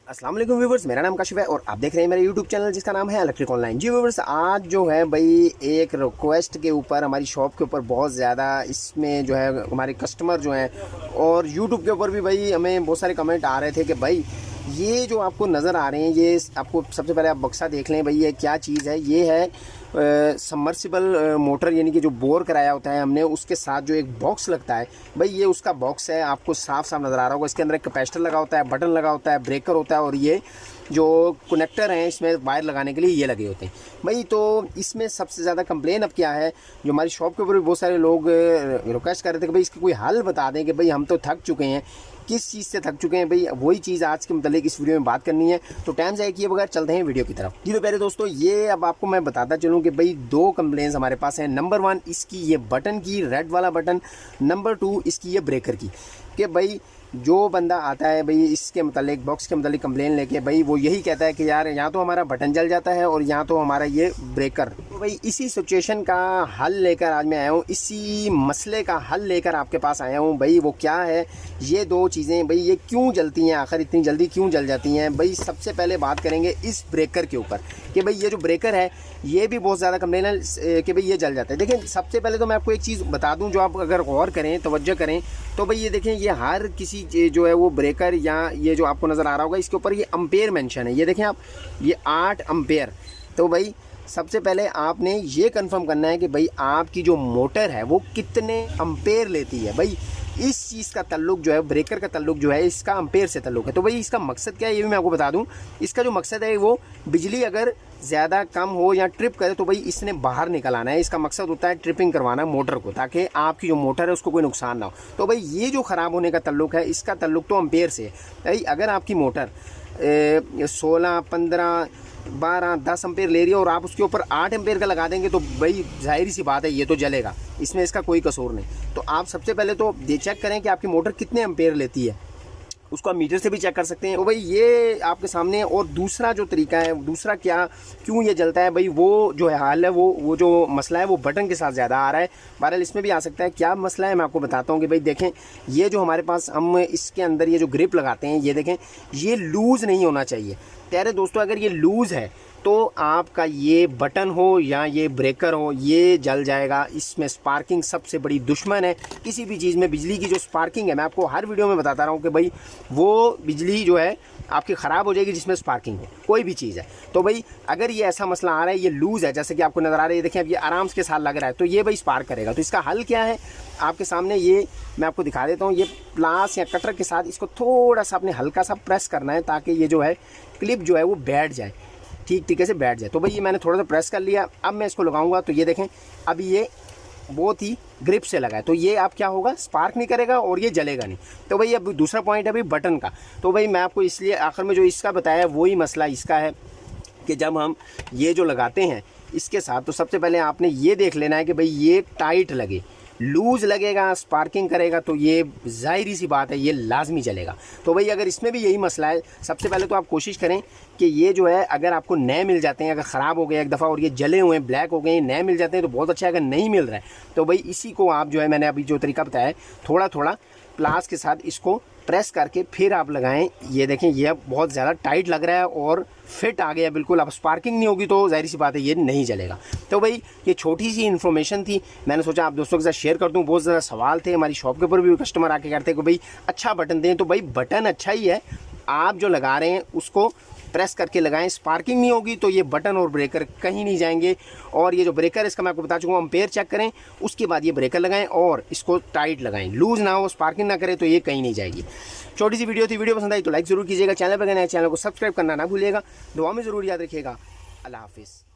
अस्सलाम वालेकुम व्यूवर्स, मेरा नाम काशिफ है और आप देख रहे हैं मेरा यूट्यूब चैनल जिसका नाम है इलेक्ट्रिक ऑनलाइन। जी व्यूवर्स, आज जो है भाई एक रिक्वेस्ट के ऊपर हमारी शॉप के ऊपर बहुत ज़्यादा इसमें जो है हमारे कस्टमर जो हैं और यूट्यूब के ऊपर भी भाई हमें बहुत सारे कमेंट आ रहे थे कि भाई ये जो आपको नज़र आ रहे हैं, ये आपको सबसे पहले आप बक्सा देख लें भाई ये क्या चीज़ है। ये है सबमर्सिबल मोटर, यानी कि जो बोर कराया होता है हमने, उसके साथ जो एक बॉक्स लगता है भाई, ये उसका बॉक्स है। आपको साफ साफ नज़र आ रहा होगा। इसके अंदर एक कैपेसिटर लगा होता है, बटन लगा होता है, ब्रेकर होता है और ये जो कनेक्टर हैं इसमें वायर लगाने के लिए ये लगे होते हैं भाई। तो इसमें सबसे ज़्यादा कंप्लेन अब क्या है, जो हमारी शॉप के ऊपर भी बहुत सारे लोग रिक्वेस्ट कर रहे थे कि भाई इसका कोई हल बता दें कि भाई हम तो थक चुके हैं, किस चीज़ से थक चुके हैं भाई। वही चीज़ आज के मतलब इस वीडियो में बात करनी है, तो टाइम ज़ाया किए बगैर चलते हैं वीडियो की तरफ। जी तो पहले दोस्तों ये अब आपको मैं बताता चलूँ कि भाई दो कंप्लेंट्स हमारे पास हैं। नंबर 1 इसकी ये बटन की, रेड वाला बटन। नंबर 2 इसकी ये ब्रेकर की, कि भाई जो बंदा आता है भाई इसके मतलब बॉक्स के मतलब कंप्लेन लेके भाई वो यही कहता है कि यार यहाँ तो हमारा बटन जल जाता है और यहाँ तो हमारा ये ब्रेकर। तो भाई इसी सिचुएशन का हल लेकर आज मैं आया हूँ, इसी मसले का हल लेकर आपके पास आया हूँ भाई। वो क्या है, ये दो चीज़ें भाई, ये क्यों जलती हैं, आखिर इतनी जल्दी क्यों जल जाती हैं भाई। सबसे पहले बात करेंगे इस ब्रेकर के ऊपर कि भाई ये जो ब्रेकर है ये भी बहुत ज़्यादा कंप्लेन है कि भाई ये जल जाता है। देखिए सबसे पहले तो मैं आपको एक चीज़ बता दूँ, जो आप अगर गौर करें, तवज्जो करें, तो भाई ये देखें, ये हर किसी जो है वो ब्रेकर या ये जो आपको नज़र आ रहा होगा इसके ऊपर ये अम्पेयर मेंशन है। ये देखें आप, ये 8 अम्पेयर। तो भाई सबसे पहले आपने ये कंफर्म करना है कि भाई आपकी जो मोटर है वो कितने अम्पेयर लेती है। भाई इस चीज़ का ताल्लुक जो है, ब्रेकर का ताल्लुक जो है इसका अम्पेयर से ताल्लुक है। तो भाई इसका मकसद क्या है ये भी मैं आपको बता दूं। इसका जो मकसद है वो बिजली अगर ज़्यादा कम हो या ट्रिप करे तो भाई इसने बाहर निकल आना है। इसका मकसद होता है ट्रिपिंग करवाना मोटर को, ताकि आपकी जो मोटर है उसको कोई नुकसान ना हो। तो भाई ये जो ख़राब होने का ताल्लुक है इसका ताल्लुक तो अम्पेयर से है। भाई अगर आपकी मोटर 16, 15, 12, 10 एम्पेयर ले रही है और आप उसके ऊपर 8 एम्पेयर का लगा देंगे तो भाई जाहिर सी बात है ये तो जलेगा, इसमें इसका कोई कसूर नहीं। तो आप सबसे पहले तो ये चेक करें कि आपकी मोटर कितने एम्पेयर लेती है, उसको आप मीटर से भी चेक कर सकते हैं। तो भाई ये आपके सामने। और दूसरा जो तरीका है, दूसरा क्या, क्यों ये जलता है भाई, वो जो है हाल है, वो जो मसला है वो बटन के साथ ज़्यादा आ रहा है। बहरहाल इसमें भी आ सकता है। क्या मसला है मैं आपको बताता हूँ कि भाई देखें, ये जो हमारे पास हम इसके अंदर ये जो ग्रिप लगाते हैं, ये देखें ये लूज़ नहीं होना चाहिए। प्यारे दोस्तों, अगर ये लूज़ है तो आपका ये बटन हो या ये ब्रेकर हो ये जल जाएगा। इसमें स्पार्किंग सबसे बड़ी दुश्मन है किसी भी चीज़ में। बिजली की जो स्पार्किंग है, मैं आपको हर वीडियो में बताता रहा हूँ कि भाई वो बिजली जो है आपकी ख़राब हो जाएगी जिसमें स्पार्किंग है, कोई भी चीज़ है। तो भाई अगर ये ऐसा मसला आ रहा है, ये लूज़ है, जैसे कि आपको नज़र आ रहा है, ये देखें अब ये आराम के साथ लग रहा है, तो ये भाई स्पार्क करेगा। तो इसका हल क्या है आपके सामने, ये मैं आपको दिखा देता हूँ। ये प्लास या कटर के साथ इसको थोड़ा सा अपने हल्का सा प्रेस करना है, ताकि ये जो है क्लिप जो है वो बैठ जाए, ठीक तरीके से बैठ जाए। तो भाई ये मैंने थोड़ा सा प्रेस कर लिया। अब मैं इसको लगाऊंगा तो ये देखें अभी ये बहुत ही ग्रिप से लगा है, तो ये आप क्या होगा, स्पार्क नहीं करेगा और ये जलेगा नहीं। तो भाई अब दूसरा पॉइंट है भाई बटन का। तो भाई मैं आपको इसलिए आखिर में जो इसका बताया वही मसला इसका है कि जब हम ये जो लगाते हैं इसके साथ, तो सबसे पहले आपने ये देख लेना है कि भाई ये टाइट लगे। लूज़ लगेगा, स्पार्किंग करेगा, तो ये ज़ाहिरी सी बात है ये लाजमी चलेगा। तो भाई अगर इसमें भी यही मसला है, सबसे पहले तो आप कोशिश करें कि ये जो है अगर आपको नए मिल जाते हैं, अगर ख़राब हो गए एक दफ़ा और ये जले हुए हैं, ब्लैक हो गए, नए मिल जाते हैं तो बहुत अच्छा है। अगर नहीं मिल रहा है तो भाई इसी को आप जो है, मैंने अभी जो तरीका बताया है, थोड़ा थोड़ा प्लास के साथ इसको प्रेस करके फिर आप लगाएं। ये देखें ये बहुत ज़्यादा टाइट लग रहा है और फिट आ गया बिल्कुल। अब स्पार्किंग नहीं होगी तो जाहिर सी बात है ये नहीं जलेगा। तो भाई ये छोटी सी इन्फॉर्मेशन थी, मैंने सोचा आप दोस्तों के साथ शेयर कर दूं। बहुत ज़्यादा सवाल थे, हमारी शॉप के ऊपर भी कस्टमर आके करते हैं कि भाई अच्छा बटन दें। तो भाई बटन अच्छा ही है, आप जो लगा रहे हैं उसको प्रेस करके लगाएं। स्पार्किंग नहीं होगी तो ये बटन और ब्रेकर कहीं नहीं जाएंगे। और ये जो ब्रेकर है इसका मैं आपको बता चुका हूँ, अम्पेयर चेक करें, उसके बाद ये ब्रेकर लगाएं और इसको टाइट लगाएं, लूज़ ना हो, स्पार्किंग ना करे, तो ये कहीं नहीं जाएगी। छोटी सी वीडियो थी, वीडियो पसंद आई तो लाइक ज़रूर कीजिएगा। चैनल पर गए नए, चैनल को सब्सक्राइब करना ना भूलिएगा। दुआ में ज़रूर याद रखिएगा। अल्लाह हाफिज़।